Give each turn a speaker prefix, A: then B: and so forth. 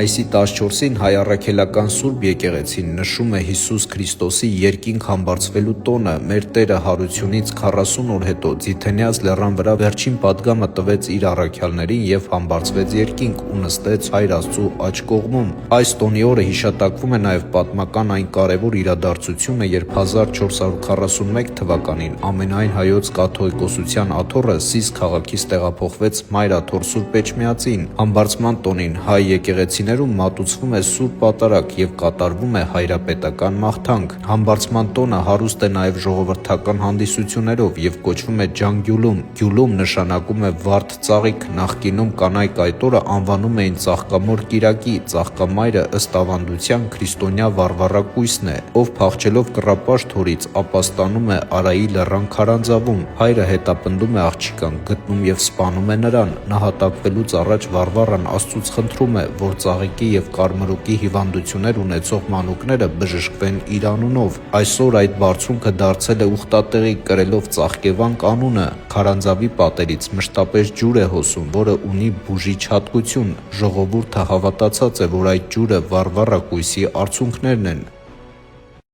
A: Մայիսի 14-ին հայ առաքելական Սուրբ եկեղեցին նշում է Հիսուս Քրիստոսի երկինք համբարձվելու տոնը։ Մեր Տերը հարությունից 40 օր հետո Ձիթենյաց լեռան վրա վերջին պատգամը տվեց իր առաքյալներին եւ համբարձվեց երկինք ու նստեց Հայր Աստծու աջ կողմում։ Այս տոնի օրը հիշատակվում է նաեւ պատմական այն կարևոր իրադարձությունը, երբ 1441 թվականին ամենայն հայոց կաթողիկոսության աթոռը Սիս քաղաքից տեղափոխվեց Մայր աթոռ Սուրբ Էջմիածին։ Համբարձման տոնին հայ եկեղեցիներում մատուցվում է Սուրբ Պատարագ եւ կատարվում է հայրապետական մաղթանք։ Համբարձման տոնը հարուստ է նաեւ ժողովրդական հանդիսություններով եւ կոչվում է ջանգյուլում։ Գյուլում նշանակում է վարդ ծաղիկ, նախկինում կանայք այդ օրը անվանում էին Ծաղկամոր կիրակի, Ծաղկամայրը ըստ ավանդության քրիստոնյա վարվառակույսն է, ով փախչելով կռապաշտ հորից ապաստանում է Արայի լեռան քարանձավում։ Հայրը հետապնդում է աղջկան, գտնում եւ սպանում է նրան։ Նահատակվելուց առաջ վարվառան Աստծուց խնդրում է, որ ծաղիկի եւ կարմրուկի հիվանդություններ ունեցող մանուկները բժշկվեն իր անունով։ Այսօր այդ բարձունքը դարձել է ուխտատեղի, կրելով Ծաղկևանք անունը։ Քարանձավի պատերից մշտապես ջուր է հոսում, որը ունի բուժիչ հատկություն։ Ժողովուրդը հավատացած է, որ այդ ջուրը վարվառակույսի արցունքներն են։